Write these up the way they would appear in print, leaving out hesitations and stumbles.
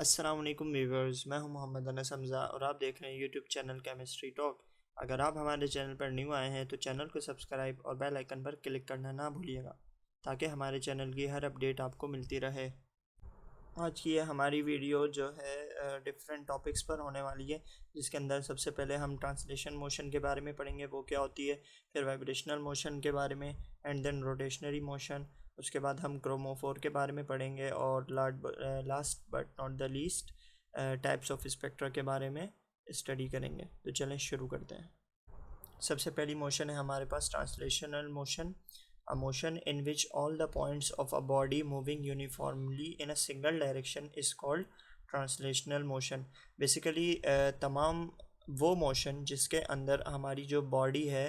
अस्सलाम वालेकुम व्यूवर्स, मैं हूं मोहम्मद अनस हमज़ा और आप देख रहे हैं यूट्यूब चैनल केमिस्ट्री टॉक। अगर आप हमारे चैनल पर न्यू आए हैं तो चैनल को सब्सक्राइब और बेल आइकन पर क्लिक करना ना भूलिएगा ताकि हमारे चैनल की हर अपडेट आपको मिलती रहे। आज की ये हमारी वीडियो जो है डिफरेंट टॉपिक्स पर होने वाली है, जिसके अंदर सबसे पहले हम ट्रांसलेशन मोशन के बारे में पढ़ेंगे, वो क्या होती है। फिर वाइब्रेशनल मोशन के बारे में एंड देन रोटेशनरी मोशन। उसके बाद हम क्रोमोफोर के बारे में पढ़ेंगे और last but not the least types of spectra के बारे में स्टडी करेंगे। तो चलें शुरू करते हैं। सबसे पहली मोशन है हमारे पास translational motion, a motion in which all the points of a body moving uniformly in a single direction is called translational motion। Basically तमाम वो मोशन जिसके अंदर हमारी जो बॉडी है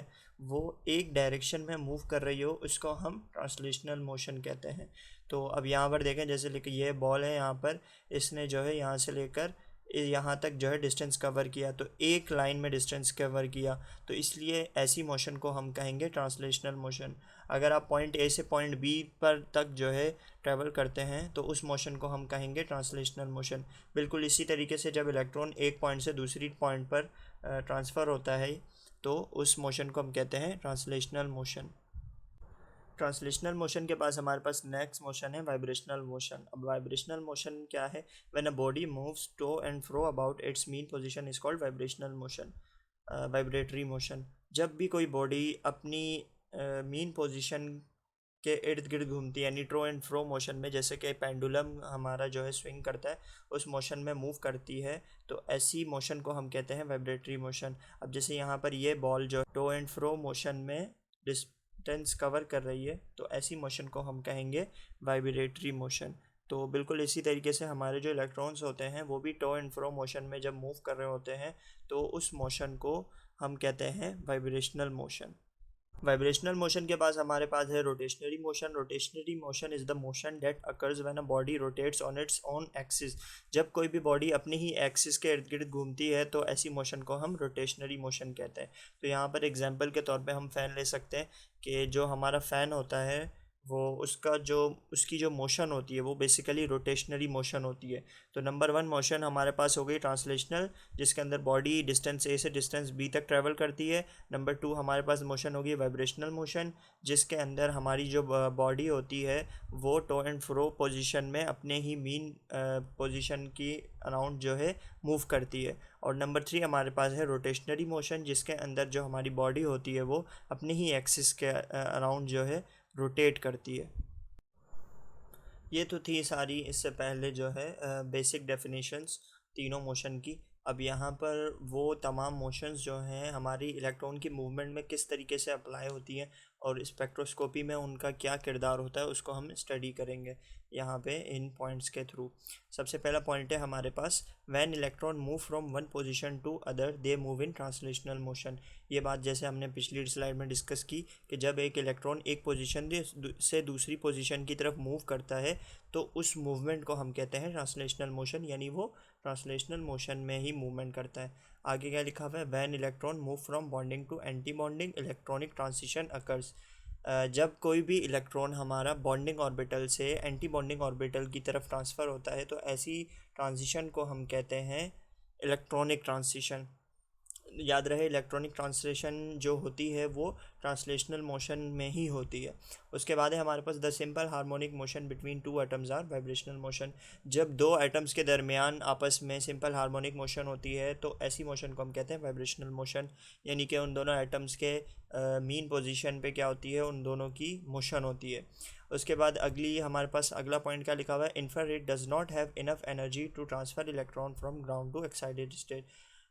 वो एक डायरेक्शन में मूव कर रही हो, उसको हम ट्रांसलेशनल मोशन कहते हैं। तो अब यहाँ पर देखें, जैसे लेके ये बॉल है, यहाँ पर इसने जो है यहाँ से लेकर यहाँ तक जो है डिस्टेंस कवर किया, तो एक लाइन में डिस्टेंस कवर किया, तो इसलिए ऐसी मोशन को हम कहेंगे ट्रांसलेशनल मोशन। अगर आप पॉइंट ए से पॉइंट बी पर तक जो है ट्रैवल करते हैं तो उस मोशन को हम कहेंगे ट्रांसलेशनल मोशन। बिल्कुल इसी तरीके से जब इलेक्ट्रॉन एक पॉइंट से दूसरी पॉइंट पर ट्रांसफ़र होता है तो उस मोशन को हम कहते हैं ट्रांसलेशनल मोशन। ट्रांसलेशनल मोशन के पास हमारे पास नेक्स्ट मोशन है वाइब्रेशनल मोशन। अब वाइब्रेशनल मोशन क्या है? When a body moves to and fro about its mean position is called vibrational motion. Vibratory motion, जब भी कोई बॉडी अपनी मीन पोजीशन के इर्द गिर्द घूमती है, यानी ट्रो एंड फ्रो मोशन में, जैसे कि पेंडुलम हमारा जो है स्विंग करता है उस मोशन में मूव करती है, तो ऐसी मोशन को हम कहते हैं वाइब्रेटरी मोशन। अब जैसे यहाँ पर ये बॉल जो टो एंड फ्रो मोशन में डिस्टेंस कवर कर रही है, तो ऐसी मोशन को हम कहेंगे वाइब्रेटरी मोशन। तो बिल्कुल इसी तरीके से हमारे जो इलेक्ट्रॉन्स होते हैं वो भी टो एंड फ्रो मोशन में जब मूव कर रहे होते हैं तो उस मोशन को हम कहते हैं वाइब्रेशनल मोशन। वाइब्रेशनल मोशन के पास हमारे पास है rotationary motion. Rotationary motion is the motion that occurs when a body rotates on its own axis. जब कोई भी बॉडी अपनी ही एक्सिस के इर्द गिर्द घूमती है तो ऐसी मोशन को हम रोटेशनरी मोशन कहते हैं। तो यहाँ पर एग्जांपल के तौर पे हम फ़ैन ले सकते हैं कि जो हमारा फ़ैन होता है वो उसकी जो मोशन होती है वो बेसिकली रोटेशनरी मोशन होती है। तो नंबर वन मोशन हमारे पास हो गई ट्रांसलेशनल, जिसके अंदर बॉडी डिस्टेंस ए से डिस्टेंस बी तक ट्रैवल करती है। नंबर टू हमारे पास मोशन होगी वाइब्रेशनल मोशन, जिसके अंदर हमारी जो बॉडी होती है वो टो एंड फ्रो पोजीशन में अपने ही मीन पोजीशन की अराउंड जो है मूव करती है। और नंबर थ्री हमारे पास है रोटेशनरी मोशन, जिसके अंदर जो हमारी बॉडी होती है वो अपने ही एक्सिस के अराउंड जो है रोटेट करती है। ये तो थी सारी इससे पहले जो है बेसिक डेफिनेशंस तीनों मोशन की। अब यहाँ पर वो तमाम मोशंस जो हैं हमारी इलेक्ट्रॉन की मूवमेंट में किस तरीके से अप्लाई होती हैं और स्पेक्ट्रोस्कोपी में उनका क्या किरदार होता है उसको हम स्टडी करेंगे यहाँ पे इन पॉइंट्स के थ्रू। सबसे पहला पॉइंट है हमारे पास, when electron move from one position to other they move in translational motion. ये बात जैसे हमने पिछली स्लाइड में डिस्कस की कि जब एक इलेक्ट्रॉन एक पोजीशन से दूसरी पोजीशन की तरफ मूव करता है तो उस मूवमेंट को हम कहते हैं ट्रांसलेशनल मोशन, यानी वो ट्रांसलेशनल मोशन में ही मूवमेंट करता है। आगे क्या लिखा हुआ है? When electron move from bonding to anti bonding electronic transition occurs. जब कोई भी इलेक्ट्रॉन हमारा बॉन्डिंग ऑर्बिटल से एंटी बॉन्डिंग ऑर्बिटल की तरफ ट्रांसफ़र होता है तो ऐसी ट्रांजिशन को हम कहते हैं इलेक्ट्रॉनिक ट्रांजिशन। याद रहे, इलेक्ट्रॉनिक ट्रांसलेशन जो होती है वो ट्रांसलेशनल मोशन में ही होती है। उसके बाद है हमारे पास the simple harmonic motion between two atoms or vibrational motion. जब दो एटम्स के दरमियान आपस में सिंपल हार्मोनिक मोशन होती है तो ऐसी मोशन को हम कहते हैं वाइब्रेशनल मोशन, यानी कि उन दोनों एटम्स के मीन पोजीशन पे क्या होती है, उन दोनों की मोशन होती है। उसके बाद हमारे पास अगला पॉइंट क्या लिखा हुआ है? Infrared does not have enough energy to transfer electron from ground to excited state.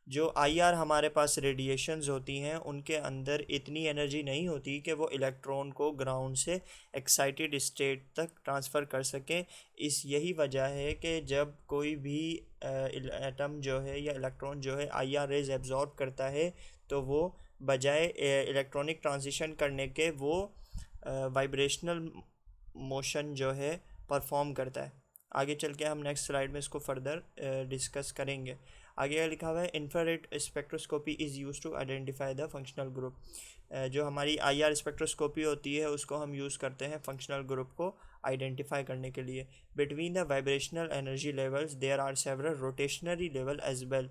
जो आईआर हमारे पास रेडिएशंस होती हैं उनके अंदर इतनी एनर्जी नहीं होती कि वो इलेक्ट्रॉन को ग्राउंड से एक्साइटेड स्टेट तक ट्रांसफ़र कर सकें। यही वजह है कि जब कोई भी एटम जो है या इलेक्ट्रॉन जो है आईआर रेज एब्जॉर्ब करता है तो वो बजाय इलेक्ट्रॉनिक ट्रांजिशन करने के वो वाइब्रेशनल मोशन जो है परफॉर्म करता है। आगे चल के हम नेक्स्ट स्लाइड में इसको फर्दर डिस्कस करेंगे। आगे लिखा हुआ है infrared spectroscopy is use to identify the functional group. जो हमारी आईआर स्पेक्ट्रोस्कोपी होती है उसको हम यूज़ करते हैं फंक्शनल ग्रुप को आइडेंटिफाई करने के लिए। Between the vibrational energy levels there are several rotationary level as well.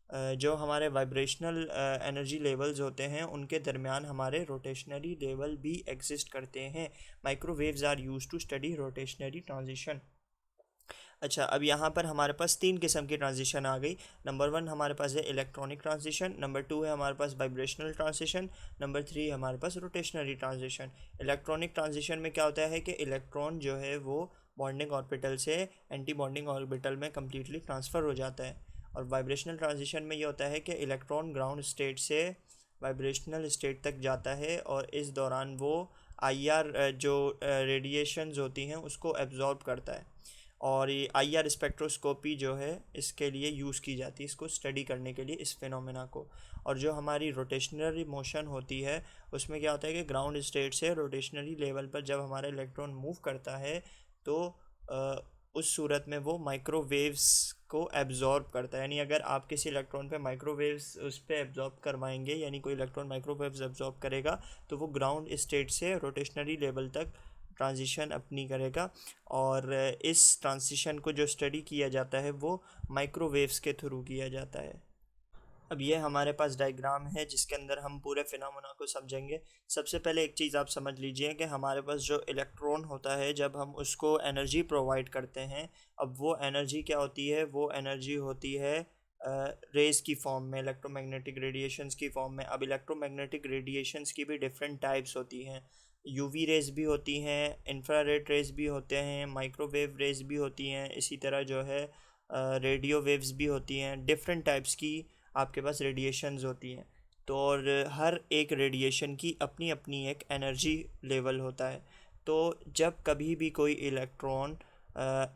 जो हमारे वाइब्रेशनल एनर्जी लेवल्स होते हैं उनके दरमियान हमारे रोटेशनरी लेवल भी एग्जिस्ट करते हैं। Microwaves are use to study rotationary transition. अच्छा, अब यहाँ पर हमारे पास तीन किस्म की ट्रांजिशन आ गई। नंबर वन हमारे पास है इलेक्ट्रॉनिक ट्रांजिशन, नंबर टू है हमारे पास वाइब्रेशनल ट्रांजिशन, नंबर थ्री हमारे पास रोटेशनरी ट्रांजिशन। इलेक्ट्रॉनिक ट्रांजिशन में क्या होता है कि इलेक्ट्रॉन जो है वो बॉन्डिंग ऑर्बिटल से एंटी बॉन्डिंग ऑर्बिटल में कम्प्लीटली ट्रांसफ़र हो जाता है। और वाइब्रेशनल ट्रांजिशन में ये होता है कि इलेक्ट्रॉन ग्राउंड स्टेट से वाइब्रेशनल स्टेट तक जाता है और इस दौरान वो आईआर जो रेडिएशंस होती हैं उसको एब्जॉर्ब करता है। और ये आईआर स्पेक्ट्रोस्कोपी जो है इसके लिए यूज़ की जाती है, इसको स्टडी करने के लिए, इस फिनोमेना को। और जो हमारी रोटेशनरी मोशन होती है उसमें क्या होता है कि ग्राउंड स्टेट से रोटेशनरी लेवल पर जब हमारा इलेक्ट्रॉन मूव करता है तो उस सूरत में वो माइक्रोवेव्स को एब्जॉर्ब करता है। यानी अगर आप किसी इलेक्ट्रॉन पे माइक्रोवेव्स उस पर एब्जॉर्ब करवाएंगे, यानी कोई इलेक्ट्रॉन माइक्रोवेव्स एब्जॉर्ब करेगा तो वो ग्राउंड स्टेट से रोटेशनरी लेवल तक ट्रांजिशन अपनी करेगा। और इस ट्रांजिशन को जो स्टडी किया जाता है वो माइक्रोवेव्स के थ्रू किया जाता है। अब ये हमारे पास डायग्राम है जिसके अंदर हम पूरे फिनोमेना को समझेंगे। सबसे पहले एक चीज़ आप समझ लीजिए कि हमारे पास जो इलेक्ट्रॉन होता है जब हम उसको एनर्जी प्रोवाइड करते हैं, अब वो एनर्जी क्या होती है, वो एनर्जी होती है रेज़ की फॉर्म में, इलेक्ट्रोमैग्नेटिक रेडिएशंस की फॉर्म में। अब इलेक्ट्रोमैग्नेटिक रेडिएशंस की भी डिफरेंट टाइप्स होती हैं। यूवी रेज़ भी होती हैं, इंफ्रारेड रेज़ भी होते हैं, माइक्रोवेव रेज़ भी होती हैं, इसी तरह जो है रेडियो वेव्स भी होती हैं। डिफरेंट टाइप्स की आपके पास रेडिएशंस होती हैं। तो और हर एक रेडिएशन की अपनी अपनी एक एनर्जी लेवल होता है। तो जब कभी भी कोई इलेक्ट्रॉन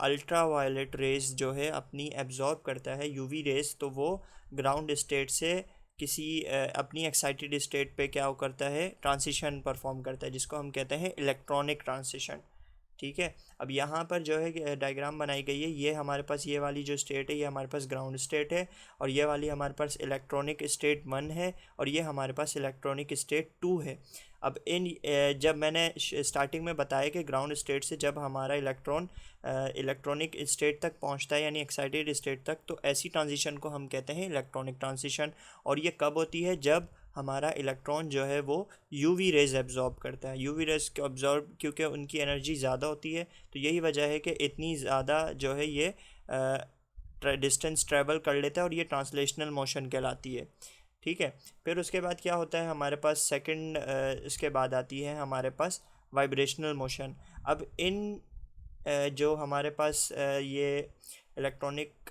अल्ट्रा वायलेट रेज जो है अपनी एब्जॉर्ब करता है यूवी रेज, तो वो ग्राउंड स्टेट से किसी अपनी एक्साइटेड स्टेट पे क्या करता है, ट्रांसिशन परफॉर्म करता है, जिसको हम कहते हैं इलेक्ट्रॉनिक ट्रांसिशन। ठीक है। अब यहाँ पर जो है डायग्राम बनाई गई है, ये हमारे पास ये वाली जो स्टेट है ये हमारे पास ग्राउंड स्टेट है, और ये वाली हमारे पास इलेक्ट्रॉनिक स्टेट 1 है, और ये हमारे पास इलेक्ट्रॉनिक स्टेट 2 है। अब जब मैंने स्टार्टिंग में बताया कि ग्राउंड स्टेट से जब हमारा इलेक्ट्रॉन इलेक्ट्रॉनिक स्टेट तक पहुंचता है यानी एक्साइटेड स्टेट तक, तो ऐसी ट्रांजिशन को हम कहते हैं इलेक्ट्रॉनिक ट्रांजिशन। और ये कब होती है, जब हमारा इलेक्ट्रॉन जो है वो यूवी रेज एब्जॉर्ब करता है। यूवी रेज को एब्जॉर्ब, क्योंकि उनकी एनर्जी ज़्यादा होती है, तो यही वजह है कि इतनी ज़्यादा जो है ये डिस्टेंस ट्रैवल कर लेता है, और ये ट्रांसलेशनल मोशन कहलाती है। ठीक है। फिर उसके बाद क्या होता है हमारे पास सेकंड, इसके बाद आती है हमारे पास वाइब्रेशनल मोशन। अब इन जो हमारे पास ये इलेक्ट्रॉनिक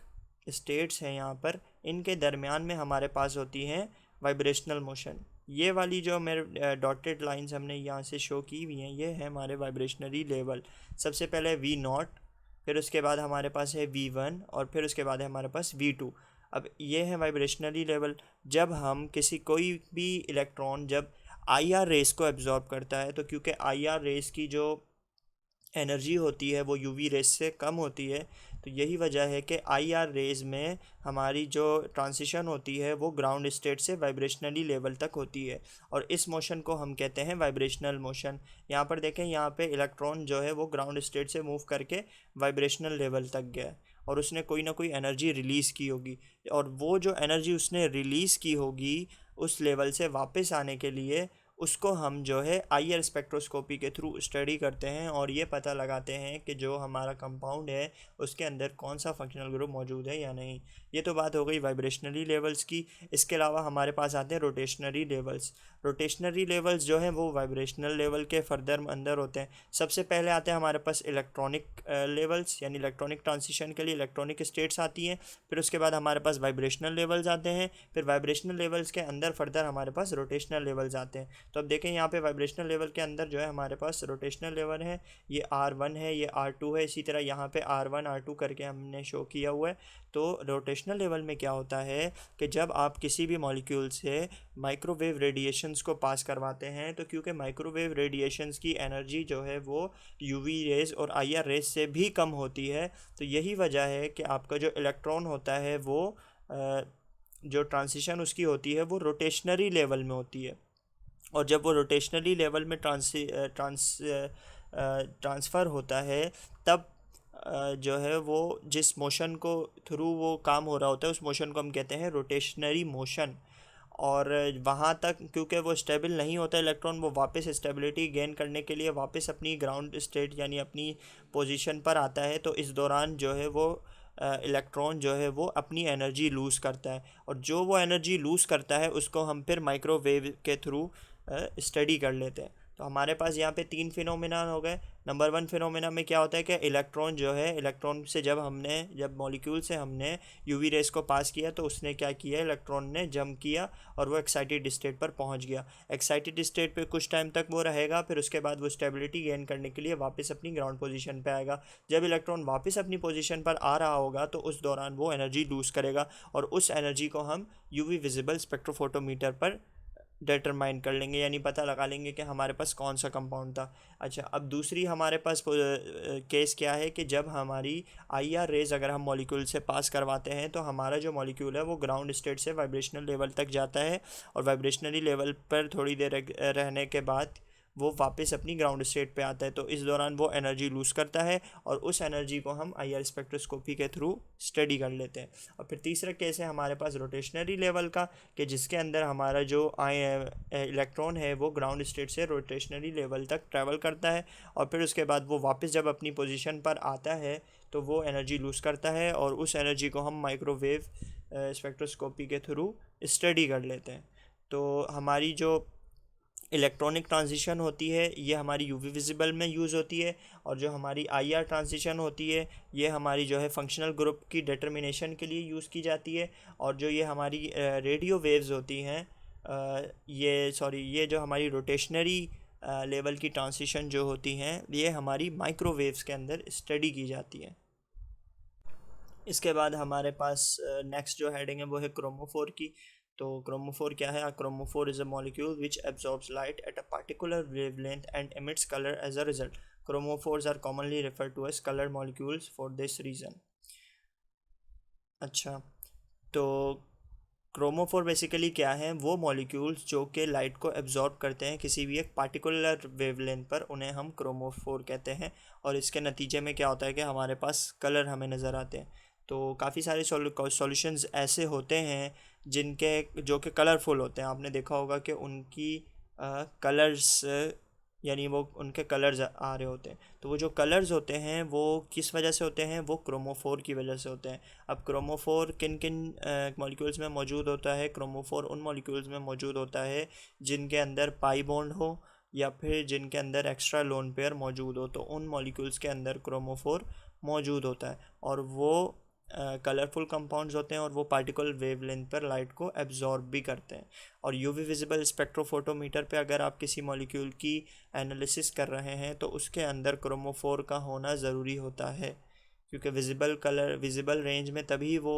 स्टेट्स हैं यहाँ पर, इनके दरमियान में हमारे पास होती हैं वाइब्रेशनल मोशन। ये वाली जो मेरे डॉटेड लाइंस हमने यहाँ से शो की हुई हैं, ये है हमारे वाइब्रेशनरी लेवल। सबसे पहले V0, फिर उसके बाद हमारे पास है V1, और फिर उसके बाद है हमारे पास V2। अब ये है वाइब्रेशनरी लेवल। जब हम कोई भी इलेक्ट्रॉन जब IR रेस को एब्जॉर्ब करता है, तो क्योंकि IR रेस की जो एनर्जी होती है वो यूवी रेस से कम होती है, तो यही वजह है कि IR रेज में हमारी जो ट्रांसिशन होती है वो ग्राउंड स्टेट से वाइब्रेशनली लेवल तक होती है, और इस मोशन को हम कहते हैं वाइब्रेशनल मोशन। यहाँ पर देखें, यहाँ पे इलेक्ट्रॉन जो है वो ग्राउंड स्टेट से मूव करके वाइब्रेशनल लेवल तक गया और उसने कोई ना कोई एनर्जी रिलीज़ की होगी, और वो जो एनर्जी उसने रिलीज़ की होगी उस लेवल से वापस आने के लिए उसको हम जो है IR स्पेक्ट्रोस्कोपी के थ्रू स्टडी करते हैं, और ये पता लगाते हैं कि जो हमारा कंपाउंड है उसके अंदर कौन सा फंक्शनल ग्रुप मौजूद है या नहीं। ये तो बात हो गई वाइब्रेशनरी लेवल्स की। इसके अलावा हमारे पास आते हैं रोटेशनरी लेवल्स। रोटेशनरी लेवल्स जो हैं वो वाइब्रेशनल लेवल के फर्दर अंदर होते हैं। सबसे पहले आते हैं हमारे पास इलेक्ट्रॉनिक लेवल्स, यानी इलेक्ट्रॉनिक ट्रांसिशन के लिए इलेक्ट्रॉनिक स्टेट्स आती हैं। फिर उसके बाद हमारे पास वाइब्रेशनल लेवल्स आते हैं। फिर वाइब्रेशनल लेवल्स के अंदर फर्दर हमारे पास रोटेशनल लेवल्स आते हैं। तो अब देखें यहाँ पे वाइब्रेशनल लेवल के अंदर जो है हमारे पास रोटेशनल लेवल है, ये R1 है, ये R2 है, इसी तरह यहाँ पे R1 R2 करके हमने शो किया हुआ है। तो रोटेशनल लेवल में क्या होता है कि जब आप किसी भी मॉलिक्यूल से माइक्रोवेव रेडिएशंस को पास करवाते हैं, तो क्योंकि माइक्रोवेव रेडिएशंस की एनर्जी जो है वो यूवी रेज और IR रेज से भी कम होती है, तो यही वजह है कि आपका जो इलेक्ट्रॉन होता है वो जो ट्रांसिशन उसकी होती है वो रोटेशनरी लेवल में होती है। और जब वो रोटेशनली लेवल में ट्रांसफ़र होता है तब जो है वो जिस मोशन को थ्रू वो काम हो रहा होता है उस मोशन को हम कहते हैं रोटेशनरी मोशन। और वहाँ तक क्योंकि वो स्टेबल नहीं होता इलेक्ट्रॉन, वो वापस स्टेबिलिटी गेन करने के लिए वापस अपनी ग्राउंड स्टेट यानी अपनी पोजीशन पर आता है। तो इस दौरान जो है वो इलेक्ट्रॉन जो है वो अपनी एनर्जी लूज़ करता है, और जो वो एनर्जी लूज़ करता है उसको हम फिर माइक्रोवेव के थ्रू स्टडी कर लेते हैं। तो हमारे पास यहाँ पे 3 फिनोमेना हो गए। नंबर 1 फिनोमेना में क्या होता है कि इलेक्ट्रॉन जो है, इलेक्ट्रॉन से जब मॉलिक्यूल से हमने यूवी रेस को पास किया तो उसने क्या किया, इलेक्ट्रॉन ने जंप किया और वो एक्साइटेड स्टेट पर पहुंच गया। एक्साइटेड स्टेट पे कुछ टाइम तक वो रहेगा, फिर उसके बाद वो स्टेबिलिटी गेन करने के लिए वापस अपनी ग्राउंड पोजीशन पे आएगा। जब इलेक्ट्रॉन वापस अपनी पोजीशन पर आ रहा होगा तो उस दौरान वो एनर्जी लूज़ करेगा, और उस एनर्जी को हम यूवी विजिबल स्पेक्ट्रोफोटोमीटर पर डिटरमाइन कर लेंगे, यानी पता लगा लेंगे कि हमारे पास कौन सा कंपाउंड था। अच्छा, अब दूसरी हमारे पास केस क्या है कि जब हमारी आईआर रेज अगर हम मॉलिक्यूल से पास करवाते हैं तो हमारा जो मॉलिक्यूल है वो ग्राउंड स्टेट से वाइब्रेशनल लेवल तक जाता है, और वाइब्रेशनली लेवल पर थोड़ी देर रहने के बाद वो वापस अपनी ग्राउंड स्टेट पे आता है। तो इस दौरान वो एनर्जी लूज़ करता है, और उस एनर्जी को हम आईआर स्पेक्ट्रोस्कोपी के थ्रू स्टडी कर लेते हैं। और फिर तीसरा केस है हमारे पास रोटेशनरी लेवल का, कि जिसके अंदर हमारा जो इलेक्ट्रॉन है वो ग्राउंड स्टेट से रोटेशनरी लेवल तक ट्रैवल करता है, और फिर उसके बाद वो वापस जब अपनी पोजीशन पर आता है तो वो एनर्जी लूज़ करता है, और उस एनर्जी को हम माइक्रोवेव स्पेक्ट्रोस्कोपी के थ्रू स्टडी कर लेते हैं। तो हमारी जो इलेक्ट्रॉनिक ट्रांजिशन होती है ये हमारी यूवी विजिबल में यूज़ होती है, और जो हमारी आईआर ट्रांजिशन होती है ये हमारी जो है फंक्शनल ग्रुप की डिटर्मिनेशन के लिए यूज़ की जाती है। और जो ये हमारी रेडियो वेव्स होती हैं, ये जो हमारी रोटेशनरी लेवल की ट्रांजिशन जो होती हैं ये हमारी माइक्रोवेव्स के अंदर स्टडी की जाती है। इसके बाद हमारे पास नेक्स्ट जो हेडिंग है वो है क्रोमोफोर की। तो क्रोमोफोर क्या है? Chromophore is a molecule which absorbs light at a particular wavelength and emits color as a result. Chromophores are commonly referred to as color molecules for this reason. अच्छा, तो chromophore basically क्या है? वो molecules जो कि light को absorb करते हैं किसी भी एक पार्टिकुलर वेवलेंथ पर, उन्हें हम क्रोमोफोर कहते हैं। और इसके नतीजे में क्या होता है कि हमारे पास कलर हमें नज़र आते हैं। तो काफ़ी सारे सॉल्यूशंस ऐसे होते हैं जिनके जो कि कलरफुल होते हैं। आपने देखा होगा कि उनकी कलर्स यानी वो उनके कलर्स आ रहे होते हैं। तो वो जो कलर्स होते हैं वो किस वजह से होते हैं? वो क्रोमोफोर की वजह से होते हैं। अब क्रोमोफोर किन किन मॉलिक्यूल्स में मौजूद होता है? क्रोमोफोर उन मॉलिक्यूल्स में मौजूद होता है जिनके अंदर पाई बॉन्ड हो, या फिर जिनके अंदर एक्स्ट्रा लोन पेयर मौजूद हो, तो उन मॉलिक्यूल्स के अंदर क्रोमोफोर मौजूद होता है। और वो कलरफुल कंपाउंड्स होते हैं, और वो पार्टिकुलर वेवलेंथ पर लाइट को एब्जॉर्ब भी करते हैं। और यूवी विजिबल स्पेक्ट्रोफोटोमीटर पे अगर आप किसी मॉलिक्यूल की एनालिसिस कर रहे हैं तो उसके अंदर क्रोमोफोर का होना ज़रूरी होता है, क्योंकि विजिबल रेंज में तभी वो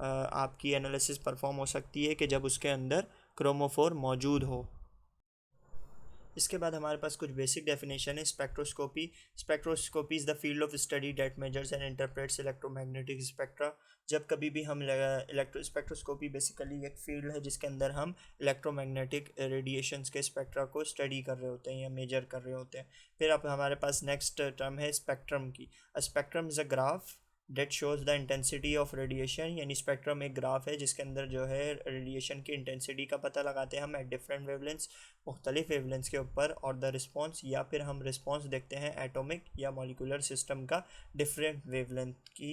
आपकी एनालिसिस परफॉर्म हो सकती है कि जब उसके अंदर क्रोमोफोर मौजूद हो। इसके बाद हमारे पास कुछ बेसिक डेफिनेशन है spectroscopy. Spectroscopy is the field of study that measures and interprets electromagnetic spectra. जब कभी भी हम स्पेक्ट्रोस्कोपी बेसिकली एक फील्ड है जिसके अंदर हम इलेक्ट्रोमैग्नेटिक रेडिएशंस के स्पेक्ट्रा को स्टडी कर रहे होते हैं या मेजर कर रहे होते हैं। फिर अब हमारे पास नेक्स्ट टर्म है स्पेक्ट्रम की। Spectrum is a graph that shows the intensity of radiation, यानी स्पेक्ट्रम एक ग्राफ है जिसके अंदर जो है रेडिएशन की इंटेंसिटी का पता लगाते हैं हम एट डिफरेंट वेवलेंथ्स, मुख्तलिफ वेवलेंथ्स के ऊपर। और द रिस्पॉन्स, या फिर हम रिस्पॉन्स देखते हैं एटॉमिक या मॉलिक्यूलर सिस्टम का डिफरेंट वेवलेंथ की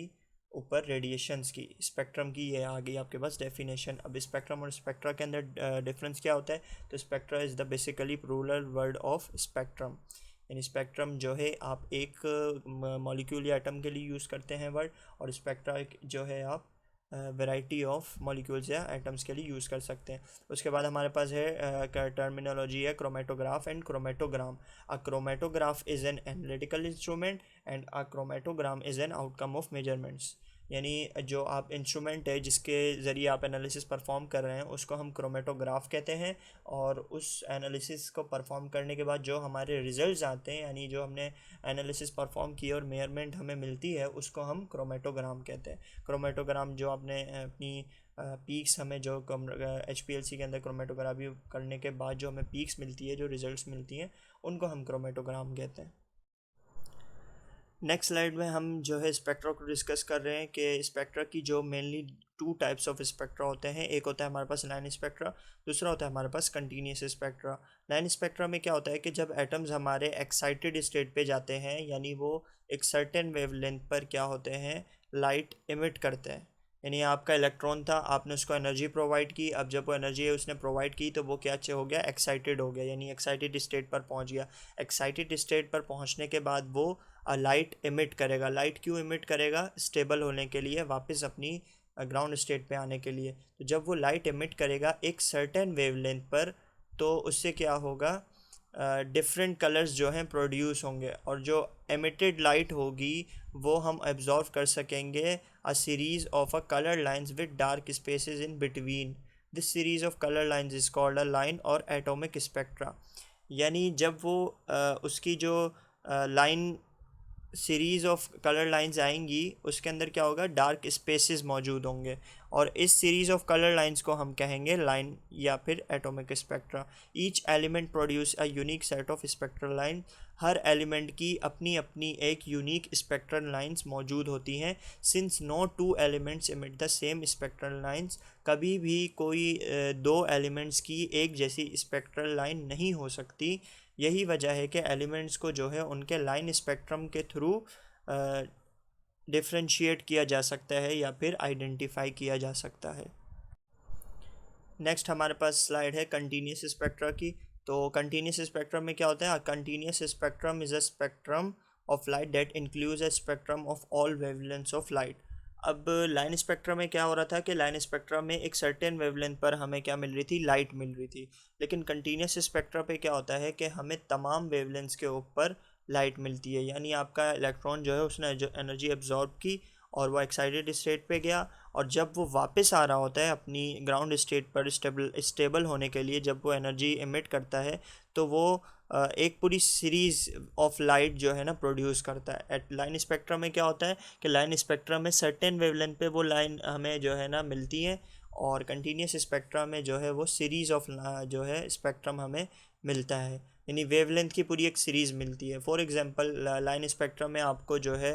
ऊपर रेडिएशंस की। स्पेक्ट्रम की ये आ गई आपके पास डेफिनेशन। अब स्पेक्ट्रम और स्पेक्ट्रा के अंदर डिफरेंस क्या होता है? तो spectra is the basically plural word of spectrum, यानी स्पेक्ट्रम जो है आप एक मॉलिक्यूल या एटम के लिए यूज़ करते हैं वर्ड, और स्पेक्ट्रा जो है आप वैरायटी ऑफ मॉलिक्यूल्स या एटम्स के लिए यूज़ कर सकते हैं। उसके बाद हमारे पास है टर्मिनोलॉजी है chromatograph and chromatogram. A chromatograph is an analytical instrument and a chromatogram is an outcome of measurements. यानी जो आप इंस्ट्रूमेंट है जिसके ज़रिए आप एनालिसिस परफॉर्म कर रहे हैं उसको हम क्रोमेटोग्राफ कहते हैं, और उस एनालिसिस को परफॉर्म करने के बाद जो हमारे रिजल्ट्स आते हैं, यानी जो हमने एनालिसिस परफॉर्म की और मेजरमेंट हमें मिलती है, उसको हम क्रोमेटोग्राम कहते हैं। क्रोमेटोग्राम जो आपने अपनी पीक्स हमें जो HPLC के अंदर क्रोमेटोग्राफी करने के बाद जो हमें पीक्स मिलती है, जो रिजल्ट्स मिलती हैं, उनको हम क्रोमेटोग्राम कहते हैं। नेक्स्ट स्लाइड में हम जो है स्पेक्ट्रा को डिस्कस कर रहे हैं कि स्पेक्ट्रा की जो mainly two types of spectra होते हैं। एक होता है हमारे पास लाइन स्पेक्ट्रा, दूसरा होता है हमारे पास कंटिन्यूस स्पेक्ट्रा। लाइन स्पेक्ट्रा में क्या होता है कि जब एटम्स हमारे एक्साइटेड स्टेट पे जाते हैं, यानी वो एक सर्टेन वेवलेंथ पर क्या होते हैं, लाइट इमिट करते हैं। यानी आपका इलेक्ट्रॉन था, आपने उसको एनर्जी प्रोवाइड की, अब जब वो एनर्जी उसने प्रोवाइड की तो वो क्या हो गया, एक्साइटेड हो गया, यानी एक्साइटेड स्टेट पर पहुंच गया। एक्साइटेड स्टेट पर पहुंचने के बाद वो लाइट इमिट करेगा। लाइट क्यों इमिट करेगा, स्टेबल होने के लिए, वापस अपनी ग्राउंड स्टेट पे आने के लिए। तो जब वो लाइट इमिट करेगा एक सर्टेन वेवलेंथ पर, तो उससे क्या होगा, डिफरेंट कलर्स जो हैं प्रोड्यूस होंगे, और जो एमिटेड लाइट होगी वो हम एब्जॉर्व कर सकेंगे a series of a colour lines with dark spaces in between. This series of colour lines is called a line और एटॉमिक स्पेक्ट्रा। यानी जब वो उसकी जो line series of colour lines आएंगी, उसके अंदर क्या होगा, डार्क स्पेसेस मौजूद होंगे, और इस सीरीज़ ऑफ कलर लाइंस को हम कहेंगे लाइन या फिर atomic spectra. Each element produce a unique set of spectral line. Her element की अपनी अपनी एक यूनिक स्पेक्ट्रल लाइंस मौजूद होती हैं। Since no two elements emit the same spectral lines, कभी भी कोई दो एलिमेंट्स की एक जैसी स्पेक्ट्रल लाइन नहीं हो सकती। यही वजह है कि एलिमेंट्स को जो है उनके लाइन स्पेक्ट्रम के थ्रू डिफ्रेंशिएट किया जा सकता है या फिर आइडेंटिफाई किया जा सकता है। नेक्स्ट हमारे पास स्लाइड है कंटिन्यूस स्पेक्ट्रा की। तो कंटिन्यूस स्पेक्ट्रम में क्या होता है, continuous spectrum is a spectrum of light that includes a spectrum of all wavelengths of light. अब लाइन स्पेक्ट्रम में क्या हो रहा था कि लाइन स्पेक्ट्रम में एक सर्टेन वेवलेंथ पर हमें क्या मिल रही थी, लाइट मिल रही थी। लेकिन कंटिन्यूस स्पेक्ट्रम पे क्या होता है कि हमें तमाम वेवलेंथ्स के ऊपर लाइट मिलती है। यानी आपका इलेक्ट्रॉन जो है उसने एनर्जी एब्जॉर्ब की और वो एक्साइटेड स्टेट पे गया, और जब वो वापस आ रहा होता है अपनी ग्राउंड स्टेट पर स्टेबल होने के लिए, जब वो एनर्जी इमिट करता है, तो वो एक पूरी सीरीज ऑफ लाइट जो है ना प्रोड्यूस करता है। एट लाइन स्पेक्ट्रम में क्या होता है कि लाइन स्पेक्ट्रम में सर्टेन वेवलेंथ पे वो लाइन हमें जो है ना मिलती है, और कंटिन्यूस स्पेक्ट्रम में जो है वो सीरीज ऑफ जो है स्पेक्ट्रम हमें मिलता है, यानी वेवलेंथ की पूरी एक सीरीज़ मिलती है। फॉर एग्जांपल लाइन स्पेक्ट्रम में आपको जो है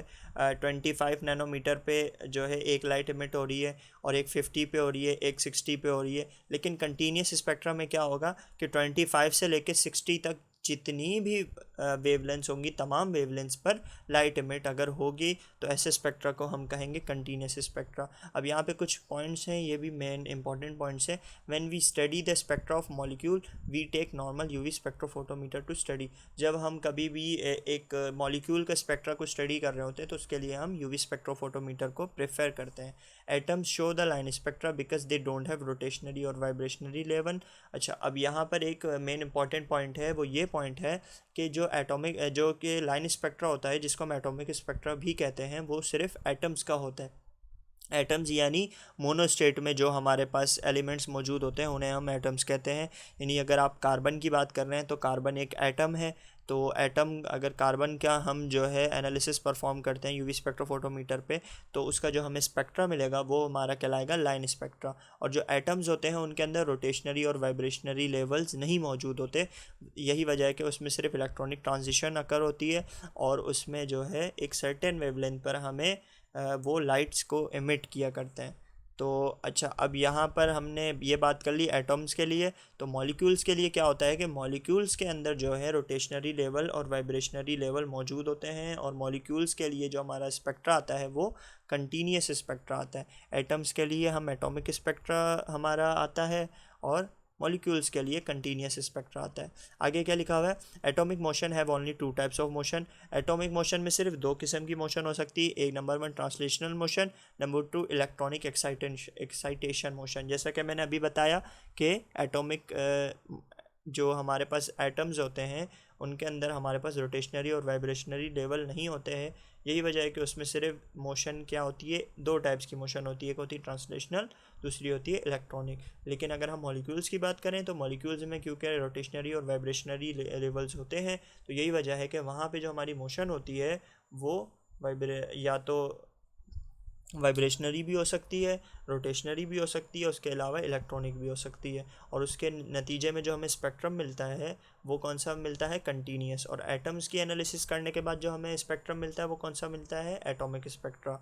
25 नैनोमीटर पे जो है एक लाइट इमिट हो रही है, और एक 50 पे हो रही है, एक 60 पे हो रही है। लेकिन कंटिन्यूस स्पेक्ट्रम में क्या होगा कि 25 से लेकर 60 तक जितनी भी वेवलेंथ्स होंगी, तमाम वेवलेंथ्स पर लाइट इमिट अगर होगी, तो ऐसे स्पेक्ट्रा को हम कहेंगे कंटिन्यूस स्पेक्ट्रा। अब यहाँ पे कुछ पॉइंट्स हैं, ये भी मेन इंपॉर्टेंट पॉइंट्स हैं। When we study the spectra of molecule we take normal UV spectrophotometer to study. जब हम कभी भी एक मॉलिक्यूल का स्पेक्ट्रा को स्टडी कर रहे होते हैं तो उसके लिए हम यूवी स्पेक्ट्रोफोटोमीटर को प्रेफर करते हैं। Atoms show the line spectra because they don't have rotationary और वाइब्रेशनरी लेवल। अच्छा, अब यहाँ पर एक मेन इंपॉर्टेंट पॉइंट है, वो ये पॉइंट है कि जो एटॉमिक जो कि लाइन स्पेक्ट्रा होता है, जिसको हम एटॉमिक स्पेक्ट्रा भी कहते हैं, वो सिर्फ एटम्स का होता है। एटम्स यानी मोनोस्टेट में जो हमारे पास एलिमेंट्स मौजूद होते हैं उन्हें हम एटम्स कहते हैं। यानी अगर आप कार्बन की बात कर रहे हैं तो कार्बन एक एटम है। तो एटम, अगर कार्बन का हम जो है एनालिसिस परफॉर्म करते हैं यूवी स्पेक्ट्रोफोटोमीटर पे, तो उसका जो हमें स्पेक्ट्रा मिलेगा वो हमारा कहलाएगा लाइन स्पेक्ट्रा। और जो एटम्स होते हैं उनके अंदर रोटेशनरी और वाइब्रेशनरी लेवल्स नहीं मौजूद होते। यही वजह है कि उसमें सिर्फ इलेक्ट्रॉनिक ट्रांजिशन अकर होती है, और उसमें जो है एक सर्टेन वेवलेंथ पर हमें वो लाइट्स को एमिट किया करते हैं। तो अच्छा, अब यहाँ पर हमने ये बात कर ली एटम्स के लिए। तो मॉलिक्यूल्स के लिए क्या होता है कि मॉलिक्यूल्स के अंदर जो है रोटेशनरी लेवल और वाइब्रेशनरी लेवल मौजूद होते हैं, और मॉलिक्यूल्स के लिए जो हमारा स्पेक्ट्रा आता है वो कंटिन्यूस स्पेक्ट्रा आता है। एटम्स के लिए हम एटॉमिक स्पेक्ट्रा हमारा आता है, और मॉलिक्यूल्स के लिए कंटिन्यूस स्पेक्ट्रा आता है। आगे क्या लिखा हुआ है, atomic motion have only two types of motion. Atomic motion में सिर्फ दो किस्म की मोशन हो सकती है, एक number 1 translational motion, number 2 electronic excitation motion. जैसा कि मैंने अभी बताया कि एटॉमिक जो हमारे पास एटम्स होते हैं उनके अंदर हमारे पास रोटेशनरी और वाइब्रेशनरी लेवल नहीं होते हैं। यही वजह है कि उसमें सिर्फ मोशन क्या होती है, दो टाइप्स की मोशन होती है, एक होती है ट्रांसलेशनल, दूसरी होती है इलेक्ट्रॉनिक। लेकिन अगर हम मॉलिक्यूल्स की बात करें तो मॉलिक्यूल्स में क्योंकि रोटेशनरी और वाइब्रेशनरी लेवल्स होते हैं, तो यही वजह है कि वहाँ पे जो हमारी मोशन होती है वो या तो वाइब्रेशनरी भी हो सकती है, रोटेशनरी भी हो सकती है, उसके अलावा इलेक्ट्रॉनिक भी हो सकती है। और उसके नतीजे में जो हमें स्पेक्ट्रम मिलता है वो कौन सा मिलता है, कंटीन्यूअस। और एटम्स की एनालिसिस करने के बाद जो हमें स्पेक्ट्रम मिलता है वो कौन सा मिलता है, एटॉमिक स्पेक्ट्रा।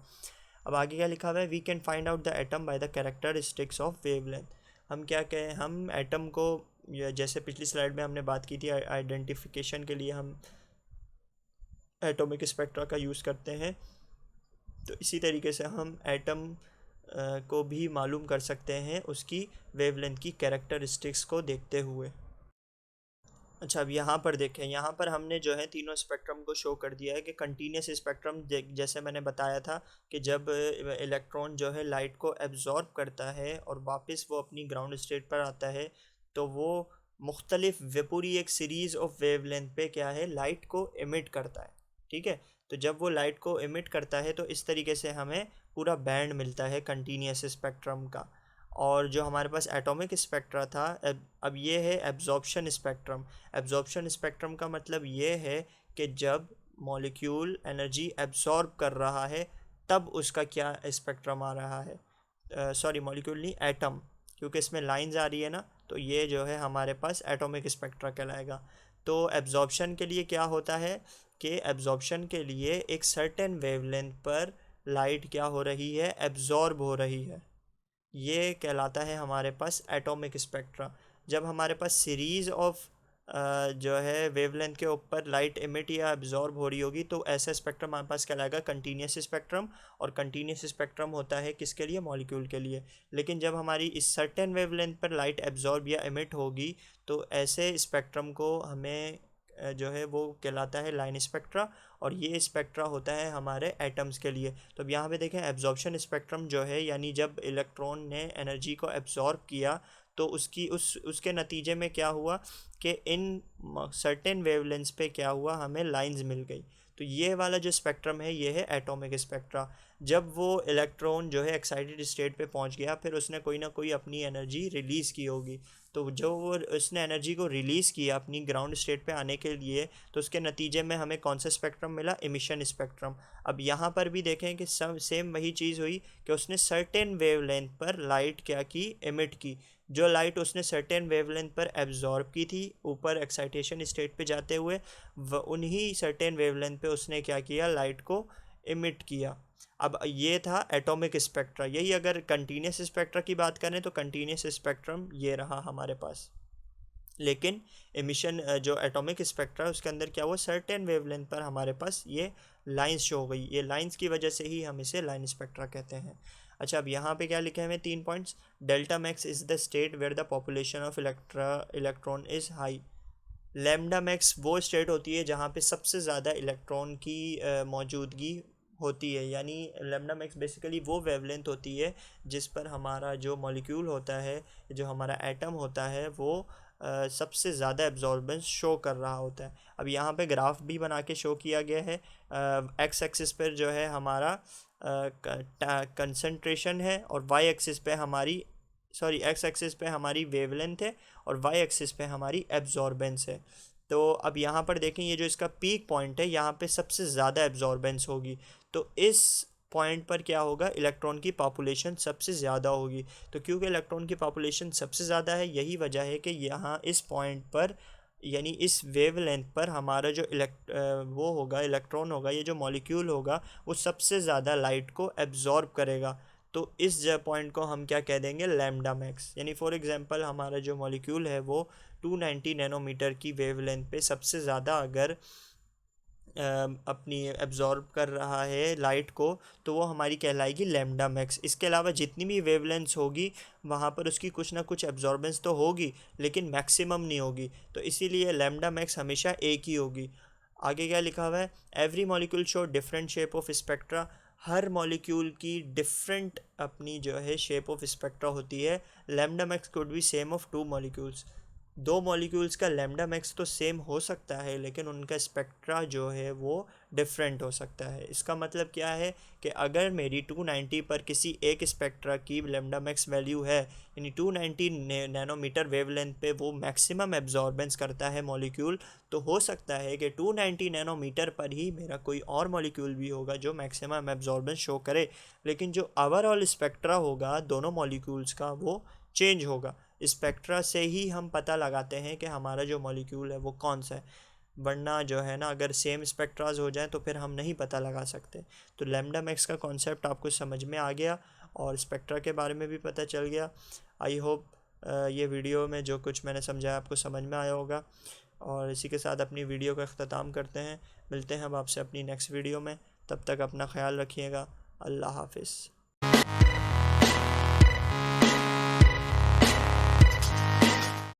अब आगे क्या लिखा हुआ है, we can find out the atom by the characteristics of wavelength. हम क्या कहें, हम एटम को, जैसे पिछली स्लाइड में हमने बात की थी आइडेंटिफिकेशन के लिए हम एटॉमिक स्पेक्ट्रा का यूज़ करते हैं, तो इसी तरीके से हम एटम को भी मालूम कर सकते हैं उसकी वेवलेंथ की कैरेक्टरिस्टिक्स को देखते हुए। अच्छा, अब यहाँ पर देखें, यहाँ पर हमने जो है तीनों स्पेक्ट्रम को शो कर दिया है कि कंटिन्यूस स्पेक्ट्रम, जैसे मैंने बताया था कि जब इलेक्ट्रॉन जो है लाइट को एब्जॉर्ब करता है और वापस वो अपनी ग्राउंड स्टेट पर आता है, तो वो मुख्तलिफ वे पूरी एक सीरीज़ ऑफ वेवलेंथ पे क्या है, लाइट को इमिट करता है। ठीक है, तो जब वो लाइट को इमिट करता है तो इस तरीके से हमें पूरा बैंड मिलता है कंटिन्यूस स्पेक्ट्रम का। और जो हमारे पास एटॉमिक स्पेक्ट्रा था, अब ये है एब्जॉर्प्शन स्पेक्ट्रम। एब्जॉर्प्शन स्पेक्ट्रम का मतलब ये है कि जब मॉलिक्यूल एनर्जी एब्जॉर्ब कर रहा है तब उसका क्या स्पेक्ट्रम आ रहा है, सॉरी मॉलिक्यूल नहीं, एटम, क्योंकि इसमें लाइंस आ रही है ना, तो ये जो है हमारे पास एटॉमिक स्पेक्ट्रा कहलाएगा। तो एब्जॉर्प्शन के लिए क्या होता है कि एब्जॉर्प्शन के लिए एक सर्टेन वेवलेंथ पर लाइट क्या हो रही है, एब्जॉर्ब हो रही है, ये कहलाता है हमारे पास एटॉमिक स्पेक्ट्रा। जब हमारे पास सीरीज़ ऑफ जो है वेवलेंथ के ऊपर लाइट इमिट या एब्जॉर्ब हो रही होगी तो ऐसा स्पेक्ट्रम हमारे पास कहलाएगा कंटीन्यूस स्पेक्ट्रम। और कंटीन्यूस स्पेक्ट्रम होता है किसके लिए, मॉलिक्यूल के लिए। लेकिन जब हमारी इस सर्टेन वेवलेंथ पर लाइट एब्जॉर्ब या इमिट होगी तो ऐसे स्पेक्ट्रम को हमें जो है वो कहलाता है लाइन स्पेक्ट्रा। और ये स्पेक्ट्रा होता है हमारे एटम्स के लिए। तो अब यहाँ पे देखें, एब्जॉर्प्शन स्पेक्ट्रम जो है, यानी जब इलेक्ट्रॉन ने एनर्जी को एब्जॉर्ब किया तो उसके नतीजे में क्या हुआ कि इन सर्टेन वेवलेंथ्स पे क्या हुआ, हमें लाइंस मिल गई। तो ये वाला जो स्पेक्ट्रम है ये है एटॉमिक स्पेक्ट्रा। जब वो इलेक्ट्रॉन जो है एक्साइटेड स्टेट पे पहुंच गया, फिर उसने कोई ना कोई अपनी एनर्जी रिलीज़ की होगी। तो जो वो उसने एनर्जी को रिलीज़ किया अपनी ग्राउंड स्टेट पे आने के लिए, तो उसके नतीजे में हमें कौन सा स्पेक्ट्रम मिला, एमिशन स्पेक्ट्रम। अब यहाँ पर भी देखें कि सब सेम वही चीज़ हुई कि उसने सर्टेन वेवलेंथ पर लाइट क्या की, एमिट की। जो लाइट उसने सर्टेन वेवलेंथ पर एब्जॉर्ब की थी ऊपर एक्साइटेशन स्टेट पे जाते हुए, उन्हीं सर्टेन वेवलेंथ पे उसने क्या किया, लाइट को इमिट किया। अब ये था एटॉमिक स्पेक्ट्रा। यही अगर कंटीन्यूस स्पेक्ट्रा की बात करें तो कंटीन्यूस स्पेक्ट्रम ये रहा हमारे पास। लेकिन एमिशन जो एटॉमिक स्पेक्ट्रा है उसके अंदर क्या हुआ, सर्टेन वेवलेंथ पर हमारे पास ये लाइंस शो हो गई। ये लाइंस की वजह से ही हम इसे लाइन स्पेक्ट्रा कहते हैं। अच्छा, अब यहाँ पे क्या लिखे हैं हमें 3 points. Delta max is the state where the population of electron is high. Lambda max वो स्टेट होती है जहाँ पे सबसे ज़्यादा इलेक्ट्रॉन की मौजूदगी होती है। यानी लैम्डा मैक्स बेसिकली वो वेवलेंथ होती है जिस पर हमारा जो मॉलिक्यूल होता है, जो हमारा एटम होता है, वो सबसे ज़्यादा एब्जॉर्बेंस शो कर रहा होता है। अब यहाँ पे ग्राफ भी बना के शो किया गया है। एक्स एक्सिस पर जो है हमारा कंसंट्रेशन है और वाई एक्सिस पे हमारी, सॉरी एक्स एक्सिस पे हमारी वेवलेंथ है और वाई एक्सिस पे हमारी एब्जॉर्बेंस है। तो अब यहाँ पर देखें, ये जो इसका पीक पॉइंट है यहाँ पे सबसे ज़्यादा एब्जॉर्बेंस होगी। तो इस पॉइंट पर क्या होगा, इलेक्ट्रॉन की पॉपुलेशन सबसे ज़्यादा होगी। तो क्योंकि इलेक्ट्रॉन की पॉपुलेशन सबसे ज़्यादा है, यही वजह है कि यहाँ इस पॉइंट पर, यानी इस वेवलेंथ पर हमारा जो वो होगा, इलेक्ट्रॉन होगा, ये जो मॉलिक्यूल होगा, वो सबसे ज़्यादा लाइट को एब्जॉर्ब करेगा। तो इस पॉइंट को हम क्या कह देंगे, लैम्डा मैक्स। यानी फॉर एग्जांपल हमारा जो मॉलिक्यूल है वो 290 नैनोमीटर की वेवलेंथ पे सबसे ज़्यादा अगर अपनी एब्जॉर्ब कर रहा है लाइट को, तो वो हमारी कहलाएगी लैम्डा मैक्स। इसके अलावा जितनी भी वेवलेंथ्स होगी वहाँ पर उसकी कुछ ना कुछ एब्जॉर्बेंस तो होगी, लेकिन मैक्सिमम नहीं होगी। तो इसीलिए लैम्डा मैक्स हमेशा एक ही होगी। आगे क्या लिखा हुआ है, every molecule show different shape of spectra. Her molecule की डिफरेंट अपनी जो है शेप ऑफ स्पेक्ट्रा होती है। Lambda max could be same of 2 molecules. दो मॉलिक्यूल्स का लैम्डा मैक्स तो सेम हो सकता है, लेकिन उनका स्पेक्ट्रा जो है वो डिफरेंट हो सकता है। इसका मतलब क्या है कि अगर मेरी 290 पर किसी एक स्पेक्ट्रा की लैम्डा मैक्स वैल्यू है, यानी 290 नैनोमीटर वेवलेंथ पे वो मैक्सिमम एब्जॉर्बेंस करता है मॉलिक्यूल, तो हो सकता है कि 290 नैनोमीटर पर ही मेरा कोई और मॉलिक्यूल भी होगा जो मैक्सिमम एब्जॉर्बेंस शो करे, लेकिन जो ओवरऑल स्पेक्ट्रा होगा दोनों मॉलिक्यूल्स का वो चेंज होगा। स्पेक्ट्रा से ही हम पता लगाते हैं कि हमारा जो मॉलिक्यूल है वो कौन सा है, वरना जो है ना अगर सेम स्पेक्ट्राज हो जाए तो फिर हम नहीं पता लगा सकते। तो लैम्डा मैक्स का कॉन्सेप्ट आपको समझ में आ गया और स्पेक्ट्रा के बारे में भी पता चल गया। आई होप ये वीडियो में जो कुछ मैंने समझाया आपको समझ में आया होगा, और इसी के साथ अपनी वीडियो का अख्ताम करते हैं। मिलते हैं हम आपसे अपनी नेक्स्ट वीडियो में, तब तक अपना ख्याल रखिएगा। अल्लाह हाफिज़।